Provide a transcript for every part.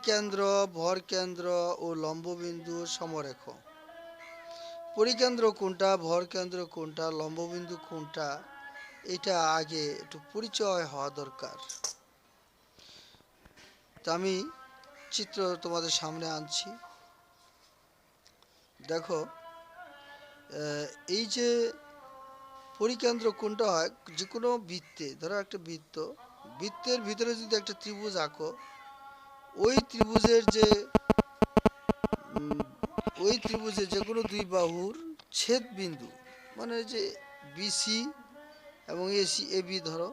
পরিকেন্দ্র, ভরকেন্দ্র ও লম্ববিন্দু সমরেখ। পরিকেন্দ্র কোনটা, ভরকেন্দ্র কোনটা, লম্ববিন্দু কোনটা, এটা আগে একটু পরিচয় হওয়া দরকার। তো আমি চিত্র তোমাদের সামনে আনছি। দেখো, এই যে পরিকেন্দ্র কোনটা হয়, যে কোনো বৃত্তে, ধরো একটা বৃত্ত, বৃত্তের ভিতরে যদি একটা ত্রিভুজ আঁকো, ওই ত্রিভুজের যে ওই ত্রিভুজের যে কোনো দুই বাহুর ছেদ বিন্দু, মানে যে বিসি এবং এসি এবি, ধরো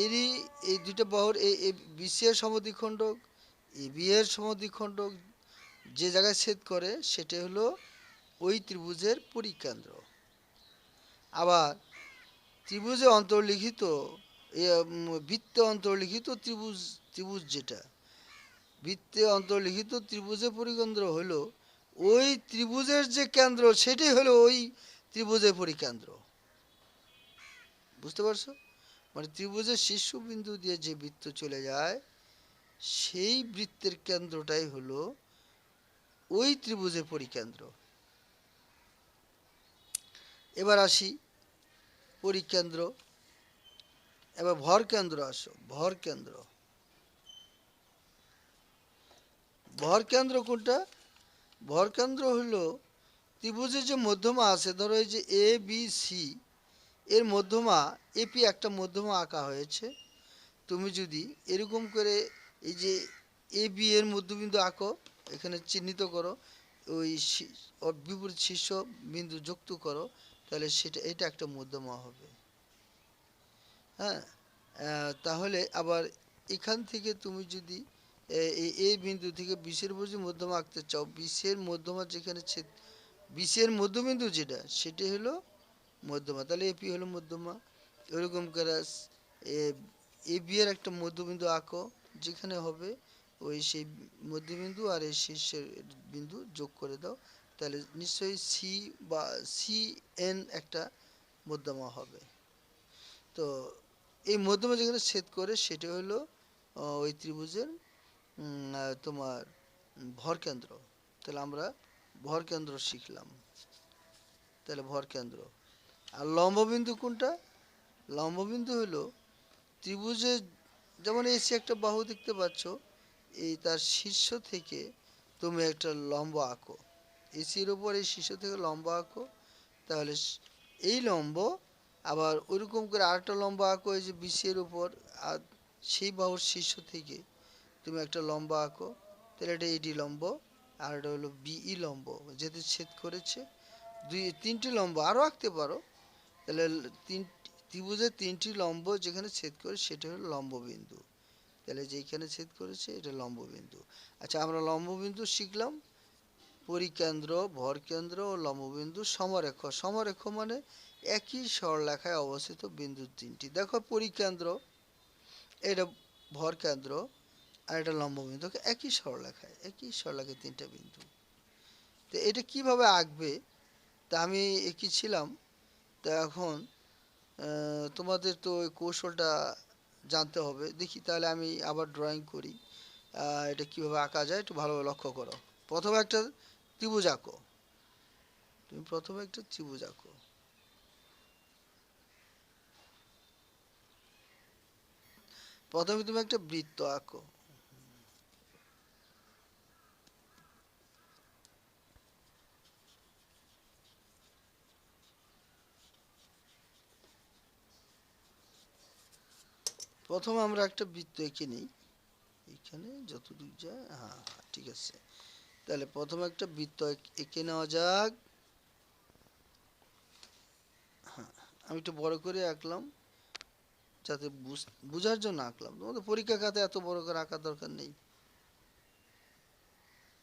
এরই এই দুইটা বাহুর বিসি এর সমদ্বিখণ্ডক, এবি এর সমদ্বিখণ্ডক যে জায়গায় ছেদ করে সেটা হলো ওই ত্রিভুজের পরিকেন্দ্র। আবার ত্রিভুজে অন্তর্লিখিত বৃত্তে অন্তর্লিখিত ত্রিভুজ, ত্রিভুজ যেটা বৃত্তে অন্তর্লিখিত ত্রিভুজের পরিকেন্দ্র হলো ওই ত্রিভুজের যে কেন্দ্র, সেটাই হলো ওই ত্রিভুজের পরিকেন্দ্র। বুঝতে পারছো? মানে ত্রিভুজের শীর্ষবিন্দু দিয়ে যে বৃত্ত চলে যায়, সেই বৃত্তের কেন্দ্রটাই হলো ওই ত্রিভুজের পরিকেন্দ্র। এবার আসি পরিকেন্দ্র। এবার ভরকেন্দ্র আসো। ভরকেন্দ্র, ভরকেন্দ্র কোনটা? ভরকেন্দ্র হলো ত্রিভুজের যে মধ্যমা আছে, ধরো এই যে এ বি সি, এর মধ্যমা এপি একটা মধ্যমা আঁকা হয়েছে। তুমি যদি এরকম করে এই যে এ বি এর মধ্যবিন্দু আঁকো, এখানে চিহ্নিত করো, ওই ওর বিপরীত শীর্ষ বিন্দু যুক্ত করো, তাহলে সেটা এটা একটা মধ্যমা হবে। হ্যাঁ, তাহলে আবার এখান থেকে তুমি যদি এই এ বিন্দু থেকে বিশের বুঝি মধ্যমা আঁকতে চাও, বিশের মধ্যমা যেখানে বিশের মধ্যবিন্দু যেটা, সেটা হলো মধ্যমা, তাহলে এপি হলো মধ্যমা। ওইরকম করে এ বি এর একটা মধ্যবিন্দু আঁকো, যেখানে হবে ওই সেই মধ্যবিন্দু আর এই শীর্ষের বিন্দু যোগ করে দাও, তাহলে নিশ্চয়ই সি বা সি এন একটা মধ্যমা হবে। তো এই মধ্যমা যেখানে ছেদ করে সেটা হলো ওই ত্রিভুজের তোমার ভরকেন্দ্র। তাহলে আমরা ভরকেন্দ্র শিখলাম। তাহলে ভরকেন্দ্র। আর লম্ববিন্দু কোনটা? লম্ববিন্দু হলো ত্রিভুজের, যেমন এসি একটা বাহু দেখতে পাচ্ছ, এই তার শীর্ষ থেকে তুমি একটা লম্ব আঁকো, এসির উপর এই শীর্ষ থেকে লম্ব আঁকো, তাহলে এই লম্ব আবার ওইরকম করে আরেকটা লম্ব আঁকো এই যে বিসি এর উপর, আর সেই বাহুর শীর্ষ থেকে তুমি একটা লম্ব আঁকো, তাহলে এটা এডি লম্ব, আর এটা হলো বিই লম্ব, যেহেতু ছেদ করেছে। তিনটি লম্ব আরও আঁকতে পারো, তাহলে ত্রিভুজের তিনটি লম্ব যেখানে ছেদ করে সেটা হলো লম্ববিন্দু। তাহলে যেখানে ছেদ করেছে এটা লম্ববিন্দু। আচ্ছা, আমরা লম্ববিন্দু শিখলাম। পরিকেন্দ্র, ভরকেন্দ্র ও লম্ববিন্দু সমরেখ। সমরেখ মানে একই সরলরেখায় অবস্থিত বিন্দু তিনটি। দেখো, পরিকেন্দ্র, এটা ভরকেন্দ্র, আর এটা লম্ববিন্দু, একই সরলরেখায়, একই সরলরেখায় তিনটা বিন্দু। তো এটা কিভাবে আঁকবে তা আমি এঁকেছিলাম। তো এখন তোমাদের তো ওই কৌশলটা জানতে হবে। দেখি তাহলে আমি আবার ড্রয়িং করি, এটা কিভাবে আঁকা যায় একটু ভালোভাবে লক্ষ্য করো। প্রথমে একটা ত্রিভুজ আঁকো। তুমি প্রথমে একটা ত্রিভুজ আঁকো। প্রথমে তুমি একটা বৃত্ত আঁকো। প্রথমে আমরা একটা বৃত্ত এঁকে নিই, এখানে যতদূর যায়। হ্যাঁ, ঠিক আছে। তাহলে প্রথমে একটা বৃত্ত এঁকে নেওয়া যাক। হ্যাঁ, আমি একটু বড় করে আঁকলাম, যাতে বুঝার জন্য আঁকলাম। তোমাদের পরীক্ষা খাতে এত বড় করে আঁকার দরকার নেই।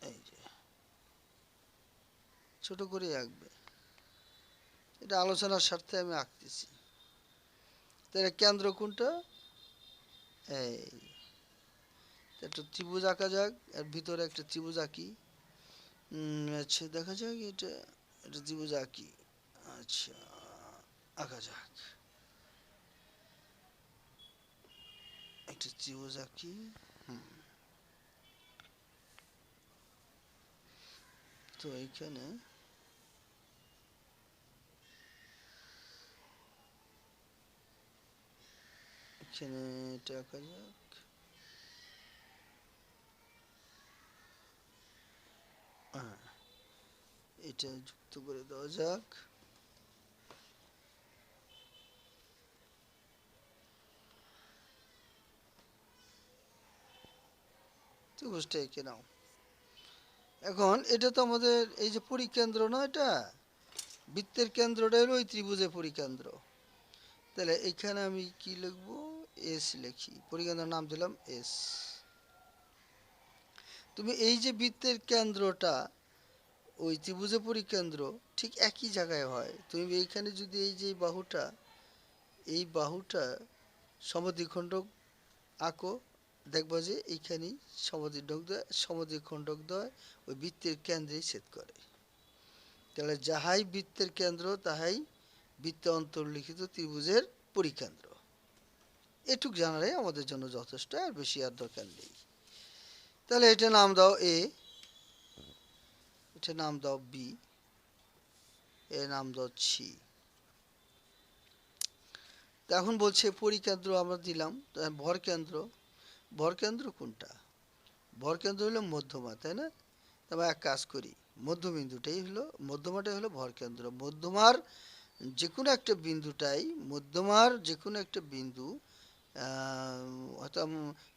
এই যে ছোট করে আঁকবে, এটা আলোচনার স্বার্থে আমি আঁকতেছি। তাহলে কেন্দ্র কোনটা? এই একটা ত্রিভুজ আঁকা যাক, এর ভিতরে একটা ত্রিভুজ আঁকি। আচ্ছা, দেখা যাক, এটা এটা ত্রিভুজ আঁকি। আচ্ছা, আঁকা যাক একটা ত্রিভুজ আঁকি। হুম, তো এখানে এটা আঁকা যাক। হ্যাঁ, এটা যুক্ত করে দেওয়া যাক। ত্রিভুজটা এঁকে নাও। এখন এটা তো আমাদের এই যে পরিকেন্দ্র না, এটা বৃত্তের কেন্দ্রটা হলো ওই ত্রিভুজের পরিকেন্দ্র। তাহলে এখানে আমি কি লিখবো? এস লিখি, পরিকেন্দ্রের নাম দিলাম এস। তুমি এই যে বৃত্তের কেন্দ্রটা ওই ত্রিভুজের পরিকেন্দ্র ঠিক একই জায়গায় হয়। তুমি এইখানে যদি এই যে এই বাহুটা সমদ্বিখণ্ডক আঁকো, দেখবো যে এইখানেই সমদ্বিখণ্ডক দ্বয় ওই বৃত্তের কেন্দ্রেই ছেদ করে। তাহলে যাহাই বৃত্তের কেন্দ্র তাহাই বৃত্তে অন্তর্লিখিত ত্রিভুজের পরিকেন্দ্র। এটুক জানালে আমাদের জন্য যথেষ্ট, আর বেশি আর দরকার নেই। তাহলে এটা নাম দাও এ, এটা নাম দাও বি, এর নাম দাও সি। এখন বলছে পরিকেন্দ্র আমরা দিলাম, ভরকেন্দ্র। ভরকেন্দ্র কোনটা? ভরকেন্দ্র হলো মধ্যমা, তাই না? তবে এক কাজ করি, মধ্যমাটাই হলো ভরকেন্দ্র। মধ্যমার যে কোনো একটা বিন্দু হয়তো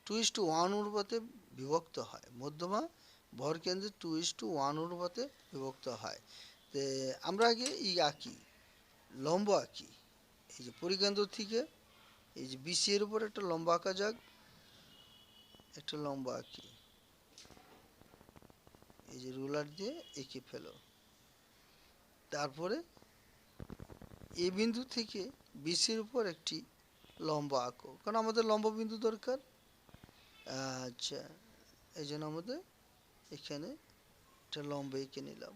2:1 অনুপাতে বিভক্ত হয়। মধ্যমা ভরকেন্দ্রে 2:1 অনুপাতে বিভক্ত হয়। তো আমরা আগে আঁকি, লম্ব আঁকি। এই যে পরিকেন্দ্র থেকে এই যে বিসি এর উপর একটা লম্ব আঁকা যাক। একটা লম্ব আঁকি, এই যে রুলার দিয়ে এঁকে ফেলো। তারপরে এ বিন্দু থেকে বিসির উপর একটি লম্ব আঁকো, কারণ আমাদের লম্ব বিন্দু দরকার। আচ্ছা, এই জন্য আমাদের এখানে একটা লম্ব এঁকে নিলাম।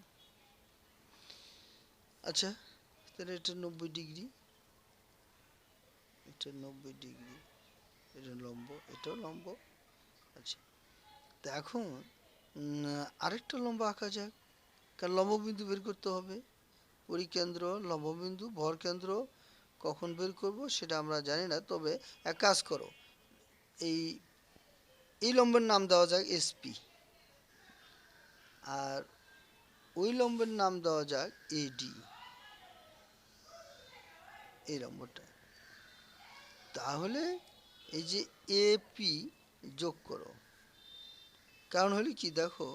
আচ্ছা, তাহলে এটা 90 ডিগ্রি, এটা 90 ডিগ্রি, এটা লম্ব, এটাও লম্ব। আচ্ছা, তা এখন আরেকটা লম্ব আঁকা যাক, কারণ লম্ববিন্দু বের করতে হবে। পরিকেন্দ্র, লম্ববিন্দু, ভরকেন্দ্র কখন বের করব সেটা আমরা জানি না। তবে এক কাজ করো, এই এই লম্বের নাম দেওয়া যাক এসপি, আর ওই লম্বের নাম দেওয়া যাক এডি, এই লম্বটা। তাহলে এই যে এপি যোগ করো, কারণ হলে কি দেখো,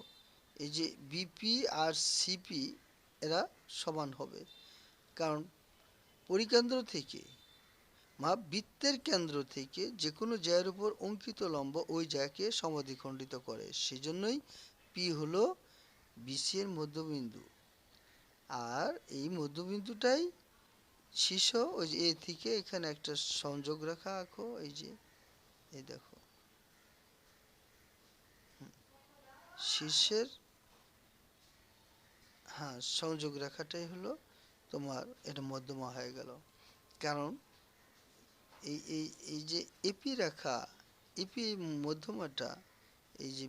এই যে বিপি আর সিপি এরা সমান হবে, কারণ পরিকেন্দ্র থেকে বৃত্তের কেন্দ্র থেকে যে কোনো জায়ের উপর অঙ্কিত লম্ব ওই জায়গাকে সমদ্বিখণ্ডিত করে। সেজন্যই পি হলো বিসি এর মধ্যবিন্দু, আর এই মধ্যবিন্দুটাই শীর্ষ ওই যে এ থেকে এখানে একটা সংযোগ রেখা আঁকো। এই যে এই দেখো, শীর্ষের হ্যাঁ সংযোগ রেখাটাই হলো তোমার এটা মধ্যমা হয়ে গেল। কারণ এই এই এই যে এপি রেখা, এপি মধ্যমাটা এই যে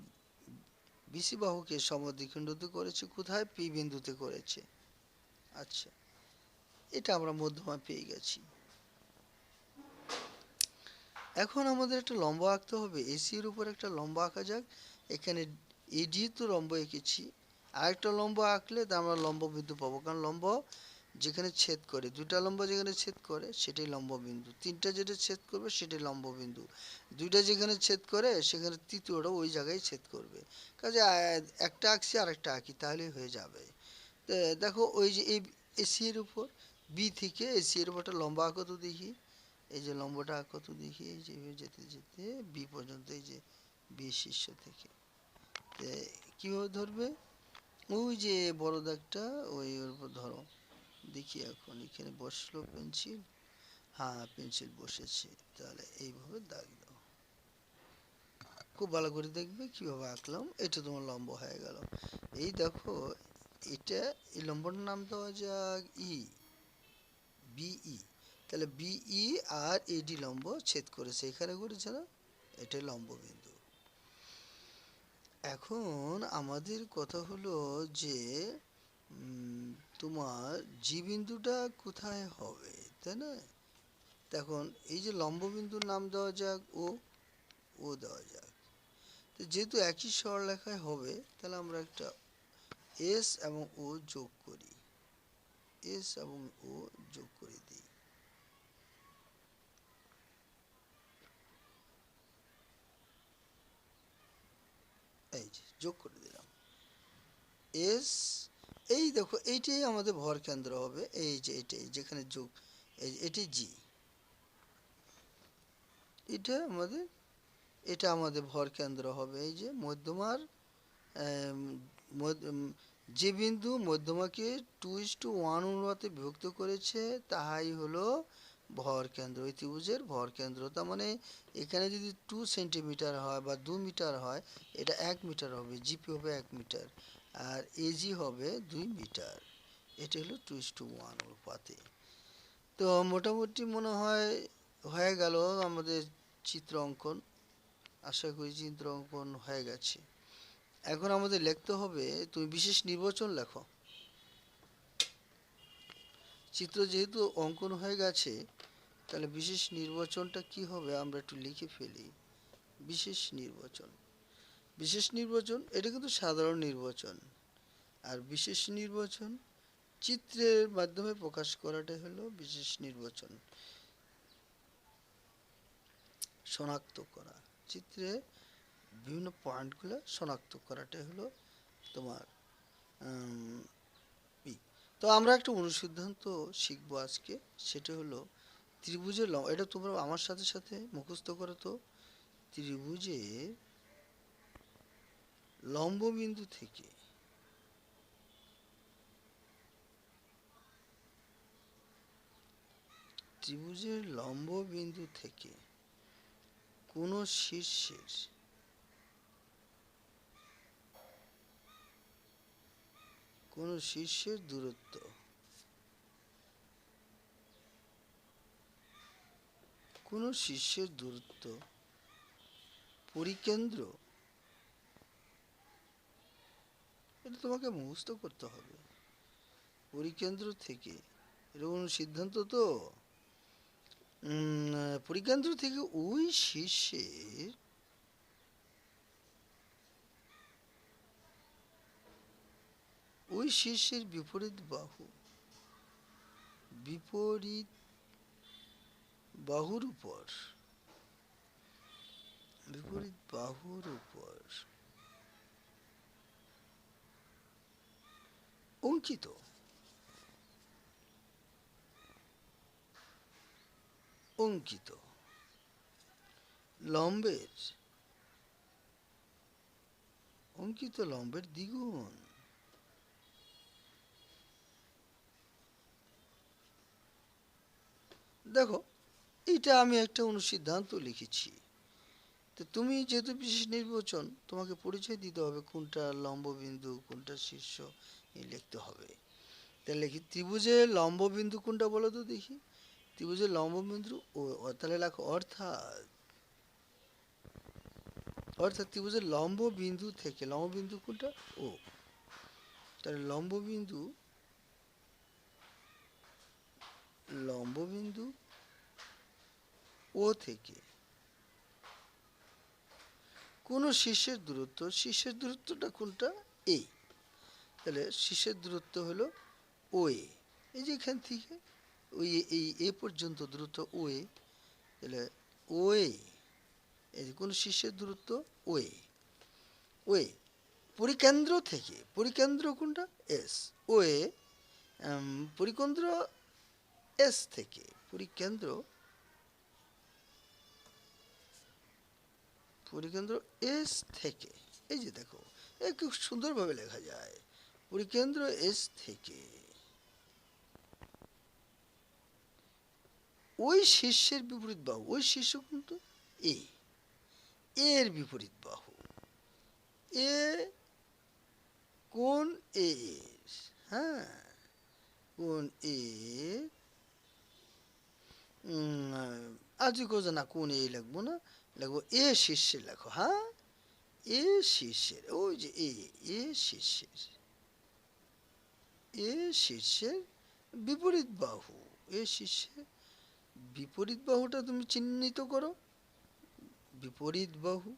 বিসি বাহুকে সমদ্বিখণ্ডিত করেছে, কোথায়? পি বিন্দুতে করেছে। আচ্ছা, এটা আমরা মধ্যমা পেয়ে গেছি। এখন আমাদের একটা লম্ব আঁকতে হবে, এসি এর উপর একটা লম্ব আঁকা যাক। এখানে এডি তো লম্ব এঁকেছি, আরেকটা লম্ব আঁকলে তা আমরা লম্ব বিন্দু পাবো, কারণ লম্ব যেখানে ছেদ করে, দুটা লম্ব যেখানে ছেদ করে সেটাই লম্ব বিন্দু, তিনটা যেটা ছেদ করবে সেটাই লম্ব বিন্দু, দুইটা যেখানে ছেদ করে সেখানে তৃতীয়টা ওই জায়গায় ছেদ করবে। কাজে একটা আঁকছি আরেকটা আঁকি, তাহলেই হয়ে যাবে। দেখো ওই যে এই এসি এর উপর বি থেকে এসি এর উপর একটা লম্ব আঁকো তো দেখি। এই যে লম্বটা আঁকো তো দেখি, এই যে যেতে যেতে বি পর্যন্ত, এই যে বি শীর্ষ থেকে কিভাবে ধরবে? ওই যে বড় দাগটা ওই ওর উপর ধরো দেখি। এখন এখানে বসলো পেন্সিল, হ্যাঁ পেন্সিল বসেছে। তাহলে এইভাবে দাগ দাও, খুব ভালো করে দেখবে কিভাবে আঁকলাম। এটা তোমার লম্ব হয়ে গেল। এই দেখো, এটা এই লম্বটার নাম দেওয়া যাক বিই। তাহলে বিই আর এডি লম্ব ছেদ করেছে, এখানে করেছে না, এটাই লম্ব বিন্দু। এখন আমাদের কথা হলো যে উম, তোমার জি বিন্দুটা কোথায় হবে, তাই না? এখন এই যে লম্ব বিন্দুর নাম দেওয়া যাক ও, ও দেওয়া যাক। তো যেহেতু একই সরলরেখায় হবে, তাহলে আমরা একটা এস এবং ও যোগ করি, এস এবং ও যোগ করে দিই। এই যে যোগ করে দিলাম এস। এই দেখো এইটাই আমাদের ভর কেন্দ্র হবে, এই যে এটাই যেখানে যোগ, এই যে এটি জি, এটা আমাদের, এটা আমাদের ভর কেন্দ্র হবে। এই যে মধ্যমার আম, যে বিন্দু মধ্যমাকে 2:1 অনুপাতে বিভক্ত করেছে তাহাই হলো ভর কেন্দ্র, ওই ত্রিভুজের ভর কেন্দ্র। তার মানে এখানে যদি 2 সেন্টিমিটার হয় বা 2 মিটার হয়, এটা 1 মিটার হবে, জিপি হবে 1 মিটার, আর এজি হবে 2 মিটার। এটা হলো 2:1 অনুপাতে। তো মোটামুটি মনে হয় হয়ে গেল আমাদের চিত্র অঙ্কন। আশা করি চিত্র অঙ্কন হয়ে গেছে। এখন আমাদের লিখতে হবে, তুমি বিশেষ নির্বাচন লেখো। চিত্র যেহেতু অঙ্কন হয়ে গেছে, তাহলে বিশেষ নির্বাচনটা কি হবে আমরা একটু লিখে ফেলি। বিশেষ নির্বাচন, বিশেষ নির্বাচন এটা কিন্তু সাধারণ নির্বাচন, আর বিশেষ নির্বাচন চিত্রের মাধ্যমে প্রকাশ করাটাই হলো বিশেষ নির্বাচন। শনাক্ত করা, চিত্রে বিভিন্ন পয়েন্টগুলো শনাক্ত করাটাই হলো তোমার উম, ই। তো আমরা একটা অনুসিদ্ধান্ত শিখবো আজকে, সেটা হলো ত্রিভুজের লম্ব, এটা তোমরা আমার সাথে সাথে মুখস্থ করো তো। ত্রিভুজের লম্ব বিন্দু থেকে, ত্রিভুজের লম্ব বিন্দু থেকে কোন শীর্ষের, কোন শীর্ষের দূরত্ব, কোন শীর্ষের দূরত্ব পরিকেন্দ্র, এটা তোমাকে মুখস্থ করতে হবে। পরিকেন্দ্র থেকে, এরকম সিদ্ধান্ত তো পরিকেন্দ্র থেকে ওই শীর্ষের, ওই শীর্ষের বিপরীত বাহু, বিপরীত বাহুর উপর, বিপরীত বাহুর উপর অঙ্কিত, অঙ্কিত লম্বের, অঙ্কিত লম্বের দ্বিগুণ। দেখো এটা আমি একটা অনুসিদ্ধান্ত লিখেছি। তো তুমি যেহেতু বিশেষ নির্বাচন, তোমাকে পরিচয় দিতে হবে কোনটা লম্ব বিন্দু কোনটা শীর্ষ, এই লিখতে হবে। তাহলে লিখি ত্রিভুজের লম্ব বিন্দু কোনটা বলো তো দেখি। ত্রিভুজের লম্ব বিন্দু ও, তাহলে লেখো অর্থাৎ, অর্থাৎ ত্রিভুজের লম্ব বিন্দু থেকে, লম্ব বিন্দু কোনটা ও, তাহলে লম্ব বিন্দু, লম্ব বিন্দু ও থেকে কোন শীর্ষের দূরত্ব, শীর্ষের দূরত্বটা কোনটা এ, তাহলে শীর্ষের দূরত্ব হলো ও এ। এই যে এখান থেকে ওই এই এ পর্যন্ত দূরত্ব ও এ, তাহলে ও এ, এই যে কোন শীর্ষের দূরত্ব ও এ, ও এ পরিকেন্দ্র থেকে, পরিকেন্দ্র কোনটা এস, ও এ পরিকেন্দ্র এস থেকে, পরিকেন্দ্র, পরিকেন্দ্র এস থেকে, এই যে দেখো এ খুব সুন্দরভাবে লেখা যায়, পরিকেন্দ্র এস থেকে ওই শীর্ষের বিপরীত বাহু, ওই শীর্ষ কিন্তু এ, এর বিপরীত বাহু, এ কোন এ এর, হ্যাঁ কোন এ, আজ কোজ না কোন এ লিখবো না, লিখবো এ শীর্ষে লেখো, হ্যাঁ এ শীর্ষের ওই যে এ শীর্ষের এ শীর্ষের বিপরীত বাহু, এ শীর্ষের বিপরীত বাহুটা তুমি চিহ্নিত করো। বিপরীত বাহু,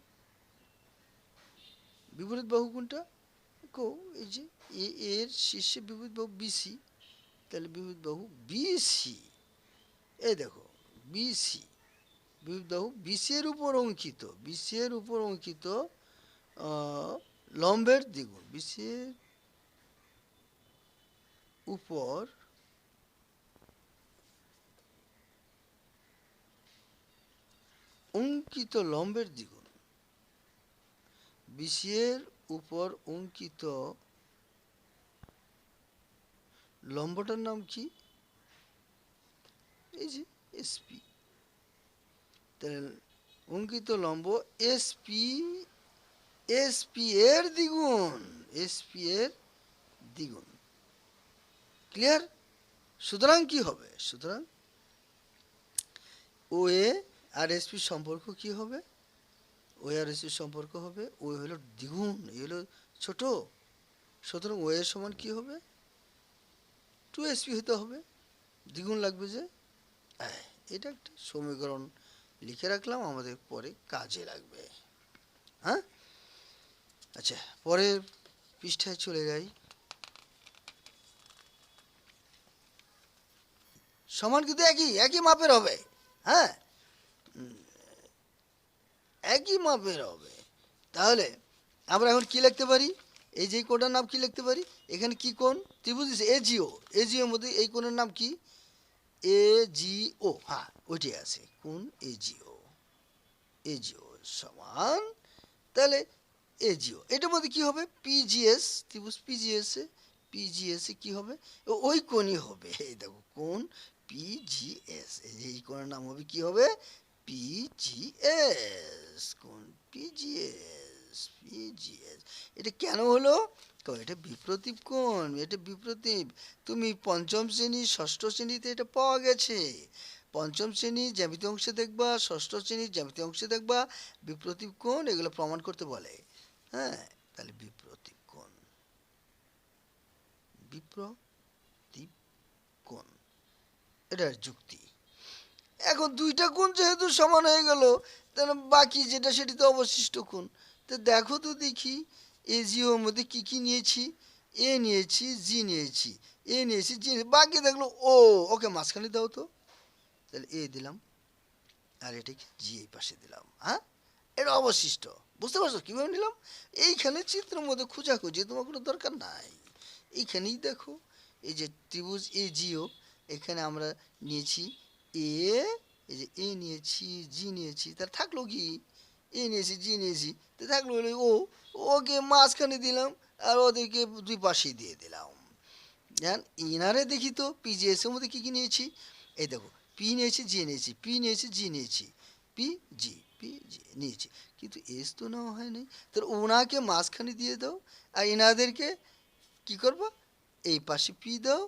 বিপরীত বাহু কোনটা? কো এই যে এর শীর্ষে বিপরীত বাহু বিসি, তাহলে বিপরীত বাহু বিসি, এই দেখো বিসি, বিপরীত বাহু বিসি এর উপর অঙ্কিত, বিসি এর উপর অঙ্কিত লম্বের দ্বিগুণ, বিসি এর উপর অঙ্কিত লম্বের দ্বিগুণ, বিসি এর উপর অঙ্কিত লম্বটার নাম কি? এই যে এসপি, তাহলে অঙ্কিত লম্ব এসপি, এসপি এর দ্বিগুণ, এসপি এর দ্বিগুণ। ক্লিয়ার? সুতরাং কি হবে? সুতরাং ও এ আর এসপির সম্পর্ক কি হবে? ও আর এসপির সম্পর্ক হবে ও হলো দ্বিগুণ, এ হলো ছোট, সুতরাং ও এর সমান কি হবে? 2sp হতে হবে, দ্বিগুণ লাগবে যে। এটা একটা সমীকরণ লিখে রাখলাম, আমাদের পরে কাজে লাগবে। হ্যাঁ, আচ্ছা পরের পৃষ্ঠায় চলে যাই। সমান কিন্তু একই একই মাপের হবে। হ্যাঁ, একই মাপের হবে। তাহলে আমরা এখন কি লিখতে পারি? এই যে কোণটার নাম কি লিখতে পারি? এখানে কি কোণ? ত্রিভুজ এজিও, এজিওর মধ্যে এই কোণের নাম কি? এজিও, হ্যাঁ ওইটাই আছে, কোণ এজিও, এজিও সমান, তাহলে এজিও এটার মধ্যে কি হবে? পিজিএস, ত্রিভুজ পিজিএস এ, পিজিএস এ কি হবে? ওই কোণই হবে। এই দেখো কোণ পিজিএস, এই কোণের নাম হবে কি হবে? পিজিএস, কোণ পিজিএস, পিজিএস। এটা কেন হলো? এটা বিপ্রতীপ কোণ, এটা বিপ্রতীপ। তুমি পঞ্চম শ্রেণী ষষ্ঠ শ্রেণীতে এটা পাওয়া গেছে। পঞ্চম শ্রেণীর জ্যামিতি অংশে দেখবা, ষষ্ঠ শ্রেণীর জ্যামিতি অংশে দেখবা বিপ্রতীপ কোণ, এগুলো প্রমাণ করতে বলে। হ্যাঁ, তাহলে বিপ্রতীপ কোণ, বিপ্রতীপ কোণ, এটার যুক্তি। এখন দুইটা কোণ যেহেতু সমান হয়ে গেল, তাহলে বাকি যেটা সেটি তো অবশিষ্ট কোণ। তো দেখো তো দেখি এজিওর মধ্যে কি কি নিয়েছি? এ নিয়েছি, জি নিয়েছি, এ নিয়েছি, জি, বাকি দেখলো ও, ওকে মাঝখানে দাও তো। তাহলে এ দিলাম, আর এটাকে জি এই পাশে দিলাম। হ্যাঁ, এটা অবশিষ্ট। বুঝতে পারছো কীভাবে নিলাম? এইখানে চিত্রের মধ্যে খোঁজাখুঁজি তোমার কোনো দরকার নাই, এইখানেই দেখো। এই যে ত্রিভুজ এ জিও, এখানে আমরা নিয়েছি এ, এই যে এ নিয়েছি, জি নিয়েছি, তার থাকলো কি? এ নিয়েছি, জি নিয়েছি, তো থাকলো ও, ওকে মাঝখানে দিলাম, আর ওদেরকে দুই পাশে দিয়ে দিলাম। জান ইনারে দেখি তো পিজিএস এর মধ্যে কী কী নিয়েছি? এই দেখো পি নিয়েছি, জি নিয়েছি, পি নিয়েছি, জি নিয়েছি, পি জি, পি জি নিয়েছি, কিন্তু এস তো নেওয়া হয় নাই। তাহলে ওনাকে মাঝখানে দিয়ে দাও, আর এনাদেরকে কি করবো? এই পাশে পি দাও,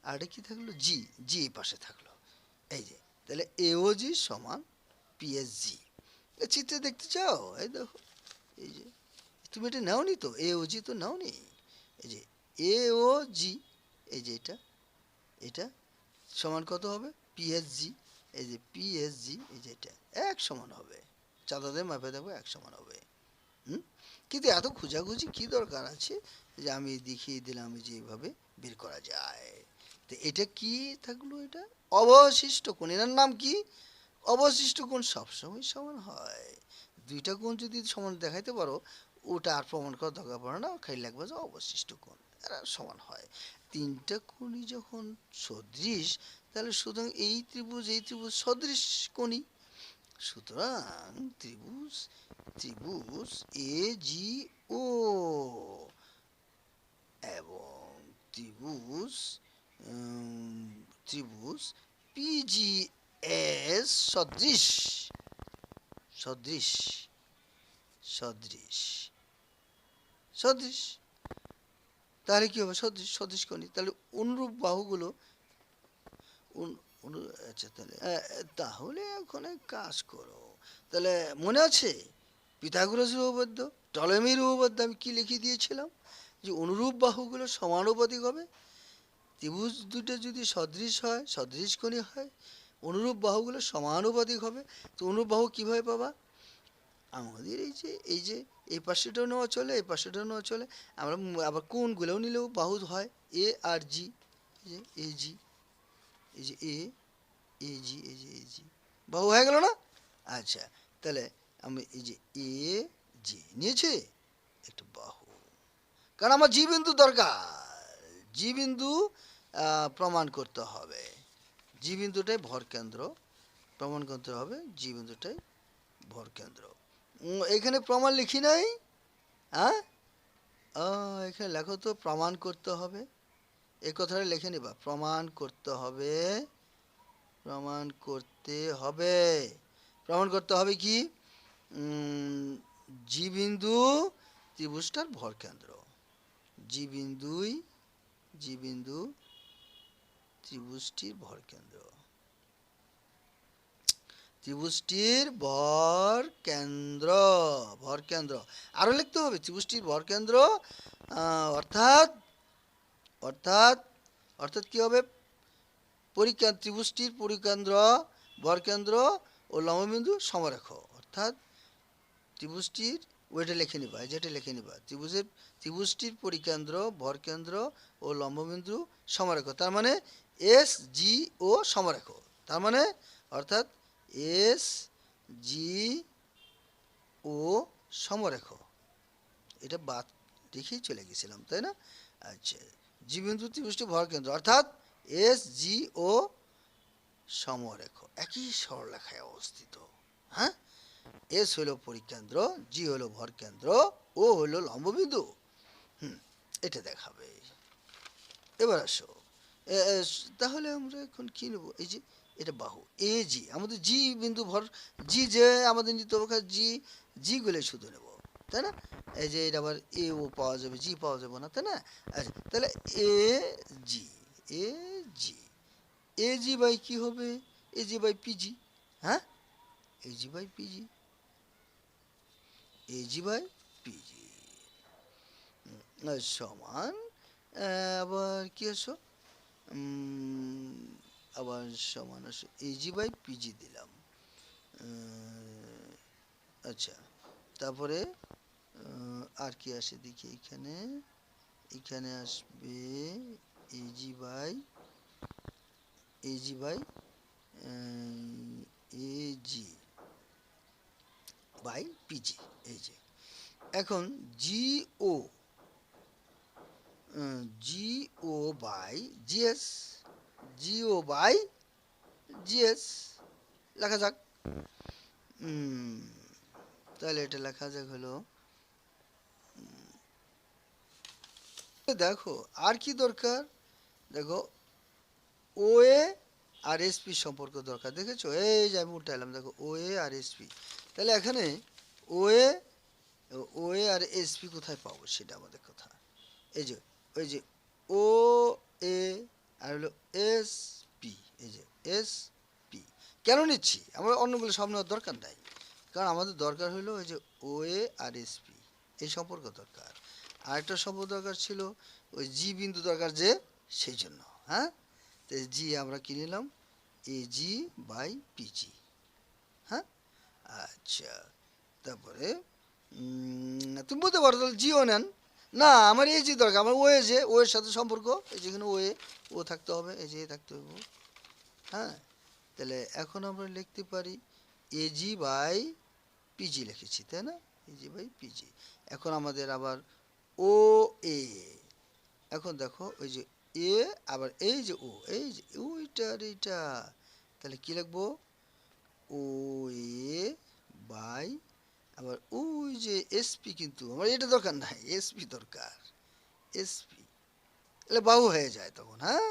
আর এটা কী থাকলো? জি, জি এই পাশে থাকলো। এই যে তাহলে এও জি সমান পিএসজি। চিত্রে দেখতে চাও? এই দেখো, এই যে তুমি এটা নাওনি তো, এও জি তো নাওনি। এই যে এ ও জি, এই যে এটা, এটা সমান কত হবে? পিএসজি, এই যে পিএসজি, এই যে এটা এক সমান হবে, চাঁদাদের মাপে দেখো এক সমান হবে। হুম, কিন্তু এত খোঁজাখুঁজি কি দরকার আছে? যে আমি দেখিয়ে দিলাম যে এইভাবে বের করা যায়। তো এটা কি থাকলো? এটা অবশিষ্ট কোণ, এটার নাম কি? অবশিষ্ট কোণ সবসময় সমান হয়। দুইটা কোণ যদি সমান দেখাইতে পারো, ওটা আর প্রমাণ করার দরকার পড়ে না, খালি লাগবে যে অবশিষ্ট কোণ এরা সমান হয়। তিনটা কোণই যখন সদৃশ, তাহলে সুতরাং এই ত্রিভুজ এই ত্রিভুজ সদৃশ কোণই। সুতরাং ত্রিভুজ, ত্রিভুজ এ জি ও এবং ত্রিভুজ ত্রিভুজ পিজি এস সদৃশ, সদৃশ, সদৃশ, সদৃশ। তাহলে কি হবে? সদৃশ, সদৃশ কোণী, তাহলে অনুরূপ বাহুগুলো আচ্ছা তাহলে তাহলে এখন এক কাজ করো, তাহলে মনে আছে পিথাগোরাসের উপপাদ্য, টলেমির উপপাদ্য আমি কি লিখে দিয়েছিলাম যে অনুরূপ বাহুগুলো সমানুপাতিক হবে। ত্রিভুজ দুটো যদি সদৃশ হয়, সদৃশকোণী হয়, অনুরূপ বাহুগুলো সমানুপাতিক হবে। তো অনুরূপ বাহু কীভাবে পাবা? আমাদের এই যে এই পাশেটাও নেওয়া চলে, এই পাশেটাও নেওয়া চলে। আমরা আবার কোণগুলোও নিলেও বাহু হয়। এ আর জি, এই যে এ জি, এই যে এ জি, এই যে এ জি, বাহু হয়ে গেল না? আচ্ছা, তাহলে আমি এই যে এ জি নিয়েছি একটা বাহু, কারণ আমার জি বিন্দু দরকার। জি বিন্দু প্রমাণ করতে হবে। জি বিন্দুটাই ভর কেন্দ্র প্রমাণ করতে হবে। জি বিন্দুটাই ভর কেন্দ্র। এখানে প্রমাণ লিখি নাই। হ্যাঁ, এখানে লেখো তো প্রমাণ করতে হবে। এই কথাটা লিখে নিবা, প্রমাণ করতে হবে। প্রমাণ করতে হবে। প্রমাণ করতে হবে কি? জি বিন্দু ত্রিভুজটার ভর কেন্দ্র। জি বিন্দুই, জি বিন্দু ত্রিভুজটির ভর কেন্দ্র। ত্রিভুজটির ভর কেন্দ্র, ভর কেন্দ্র আরো লিখতে হবে। ত্রিভুজটির ভর কেন্দ্র অর্থাৎ অর্থাৎ অর্থাৎ কি হবে? ত্রিভুজটির পরিকেন্দ্র, ভরকেন্দ্র ও লম্ববিন্দু সমরেখ। অর্থাৎ ত্রিভুজটির, ওইটা লিখে নিবা, যেটা লিখে নিবা, ত্রিভুজটির পরিকেন্দ্র, ভরকেন্দ্র ও লম্ববিন্দু সমরেখ। তার মানে এস জি ও সমরেখ। তার মানে অর্থাৎ এস জি ও সমরেখ। এটা বাদ দেখেই চলে গেছিলাম, তাই না? আচ্ছা, জি বিন্দু ত্রিভুজটি ভরকেন্দ্র অর্থাৎ এস জি ও সমরেখ একই সরলরেখায় অবস্থিত। হ্যাঁ, এস হলো পরিকেন্দ্র, জি হলো ভরকেন্দ্র, ও হলো লম্ববিন্দু। এটা দেখাবে। এবার আসো, তাহলে আমরা এখন কি নেব? এই যে এটা বাহু এ জি, আমাদের জি বিন্দু ভর, জি যে আমাদের নিতে হবে, জি জি গুলো শুধু নেব, তাই না? এই যে এটা আবার এ ও পাওয়া যাবে, জি পাওয়া যাবে না, তাই না? আচ্ছা, তাহলে এ জি, এ জি, এ জি বাই কি হবে? A G by PG. হ্যাঁ, A G by PG, A G by PG সমান, আবার কি আসো, আবার সমান আসো এ জি বাই পিজি দিলাম। আচ্ছা, তারপরে আর কি আসে দেখি, এখানে এখানে আসবে AG by AG by AG by PG. এই যে এখন GO, GO by GS, GO by GS লেখা যাক। তাহলে এটা লেখা যাক হলো, দেখো আর কি দরকার, দেখো ও এ আর এসপি সম্পর্ক দরকার। দেখেছো, এই যে আমি উঠাইলাম, দেখো ও এ আর এসপি। তাহলে এখানে ও এ, ও এ আর এসপি কোথায় পাবো সেটা আমাদের কথা। এই যে ওই যে ও এ আর হলো এস পি, এই যে এস পি। কেন নিচ্ছি? আমরা অন্যগুলো সব নেওয়ার দরকার নাই, কারণ আমাদের দরকার হলো ওই যে ও এ আর এস পি, এই সম্পর্ক দরকার। আরেকটা সম্পর্ক দরকার ছিল, ওই জি বিন্দু দরকার যে, সেই জন্য। হ্যাঁ, তো জি আমরা কি নিলাম? এ জি বাই পিজি। হ্যাঁ, আচ্ছা, তারপরে তুমি বলতে পারো তাহলে জিও নেন। না, আমার এই যে দরকার, আমার ও এ, যে ও এর সাথে সম্পর্ক, এই যেখানে ও এ, ও থাকতে হবে, এই যে থাকতে হবে। হ্যাঁ, তাহলে এখন আমরা লিখতে পারি এজি বাই পিজি লিখেছি, তাই না? AG by PG. এখন আমাদের আবার ও এ, এখন দেখো ওই যে এ, আবার এই যে ও, এই যে ওইটা আর এইটা, তাহলে কি লিখবো? ও এ বাই, আবার ওই যে এসপি, কিন্তু আমার এটা দরকার নাই, এসপি দরকার, এসপি। তাহলে বাহু হয়ে যায় তখন। হ্যাঁ,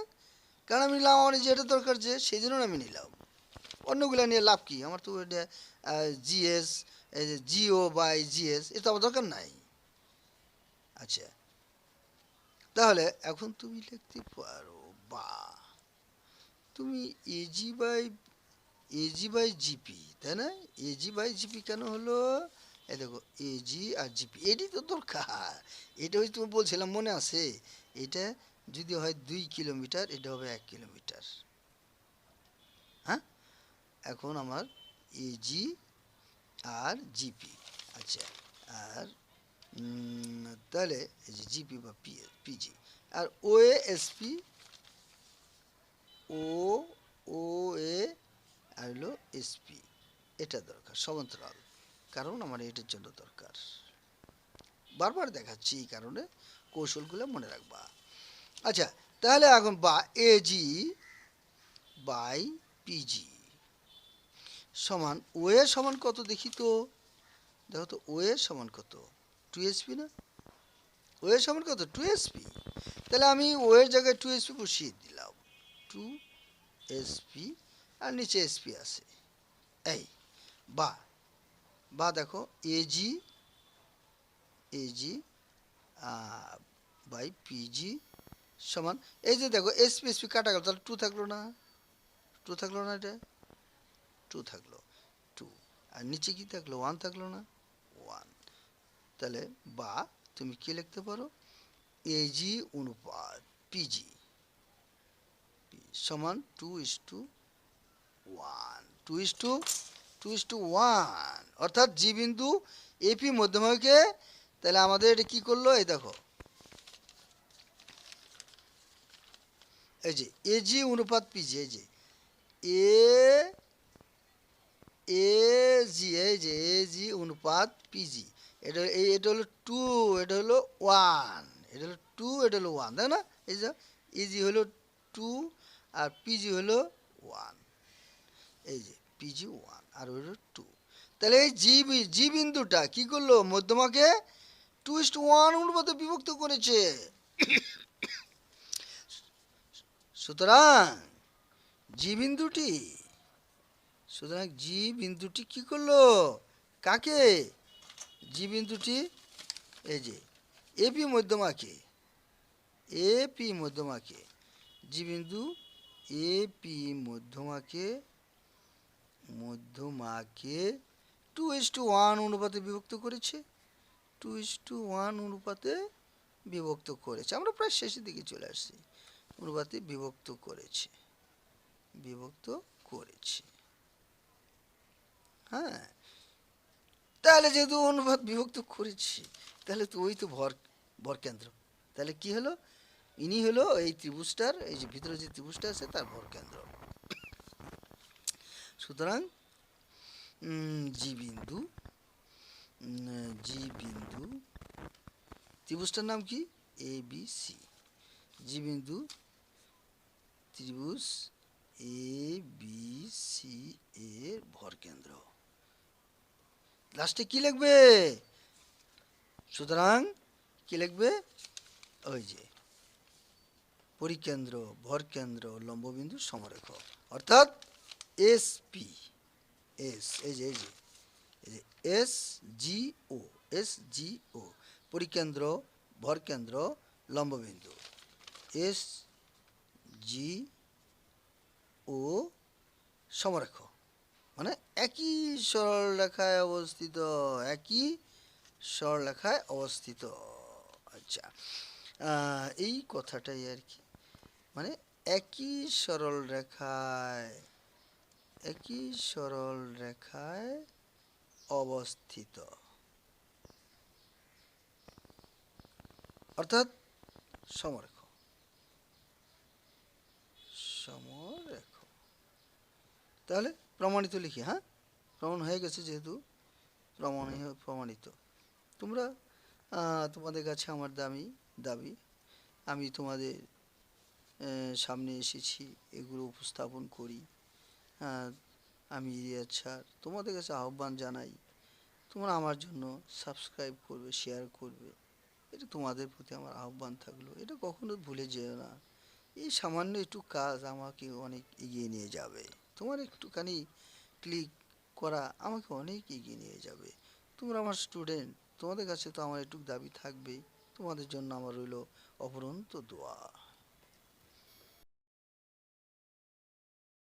কারণ আমি নিলাম আমার যেটা দরকার যে, সেই জন্য আমি নিলাম। অন্যগুলো নিয়ে লাভ কি? আমার তো ওইটা জিএস, জিও বাই জিএস, এটা আমার দরকার নাই। আচ্ছা, তাহলে এখন তুমি লিখতে পারো, বা তুমি এজি বাই জিপি, তাই না? এজি বাই জিপি কেন হলো? এই দেখো এজি আর জিপি, এটি তো দরকার। এটা হচ্ছে তুমি বলছিলাম মনে আছে, এটা যদি হয় 2 কিলোমিটার, এটা হবে 1 কিলোমিটার। হ্যাঁ, এখন আমার এজি আর জিপি। আচ্ছা, আর তাহলে এই যে জিপি বা পিজি, আর ওএসপি, ও ও এ আর হলো এসপি, এটা দরকার সমান্তরাল, কারণ আমার এটার জন্য দরকার। বারবার দেখাচ্ছি এই কারণে কৌশলগুলো মনে রাখবা। আচ্ছা, তাহলে এখন বা এজি বাই পিজি সমান ওয়ে সমান কত দেখি তো। দেখো তো ওয়ে সমান কত, 2 এসপি না? ওয়ে সমান কত, 2 এসপি। তাহলে আমি ওয়ের জায়গায় 2 এসপি বসিয়ে দিলাম, 2 এসপি, আর নিচে এসপি আছে। এই বা বা দেখো এজি এজি বাই পিজি সমান, এই যে দেখো এসপি এসপি কাটা গেল, তাহলে 2 থাকলো না? 2 থাকলো না? এটা 2 থাকলো, 2, আর নিচে কি থাকলো, 1 থাকলো না? 1। তাহলে বা তুমি কি লিখতে পারো, এজি অনুপাত পিজি সমান 2:1, 2:1, অর্থাৎ জি বিন্দু এপি মধ্যমকে, তাহলে আমাদের এটা কি করলো, এই দেখো এই যে এজি অনুপাত পিজি, এই যে এ এজি, এই যে এজি অনুপাত পিজি, এটা হলো 2, এটা হলো 1, এটা হলো 2, এটা হলো 1, তাই না? এই যে এজি হলো 2 আর পিজি হলো 1, এই যে পিজি 1 আর হলো 2। তাহলে এই জি বিন্দুটা কি করলো, মধ্যমাকে 2:1 অনুপাতে বিভক্ত করেছে। সুতরাং জি বিন্দুটি সুতরাং জি বিন্দুটি কি করলো, কাকে, জি বিন্দুটি এই যে এপি মধ্যমাকে, এপি মধ্যমাকে, জি বিন্দু এপি মধ্যমাকে 2:1 অনুপাতে বিভক্ত করেছে, 2:1 অনুপাতে বিভক্ত করেছে। আমরা প্রায় শেষের দিকে চলে আসছি। অনুপাতে বিভক্ত করেছে। হ্যাঁ, তাহলে যেহেতু অনুপাত বিভক্ত করেছি, তাহলে তো ওই তো ভর কেন্দ্র। তাহলে কি হলো, ইনি হলো এই ত্রিভুজটার, এই যে ভিতরে যে ত্রিভুজটা আছে তার ভর কেন্দ্র। সুতরাং জি বিন্দু ত্রিভুজটার নাম কি, এ বি সি। জি বিন্দু ত্রিভুজ এ বি সি এর ভর কেন্দ্র। লাস্টে কি লিখবে, সুতরাং কি লিখবে, ওই যে পরিকেন্দ্র, ভর কেন্দ্র, লম্ববিন্দু, সমরেখ, অর্থাৎ এসপি, এই যে এস জি ও, পরিকেন্দ্র, ভর কেন্দ্র, লম্ববিন্দু, এস জি ও সমরেখ, মানে একই সরলরেখায় অবস্থিত, একই সরলরেখায় অবস্থিত। আচ্ছা, এই কথাটাই আর কি, মানে একই সরল রেখায় অবস্থিত, অর্থাৎ সমরেখ। তাহলে প্রমাণিত লিখি, হ্যাঁ, প্রমাণ হয়ে গেছে, যেহেতু প্রমাণিত। তোমরা তোমাদের কাছে আমার দাবি, আমি তোমাদের সামনে এসেছি, এগুলো উপস্থাপন করি। আমি রিয়াজ স্যার তোমাদের কাছে আহ্বান জানাই, তোমরা আমার জন্য সাবস্ক্রাইব করবে, শেয়ার করবে, এটা তোমাদের প্রতি আমার আহ্বান থাকলো। এটা কখনো ভুলে যেও না, এই সামান্য একটু কাজ আমাকে অনেক এগিয়ে নিয়ে যাবে। তোমার একটুখানি ক্লিক করা আমাকে অনেক এগিয়ে নিয়ে যাবে। তোমরা আমার স্টুডেন্ট, তোমাদের কাছে তো আমার একটু দাবি থাকবেই। তোমাদের জন্য আমার রইল অপরন্ত দোয়া।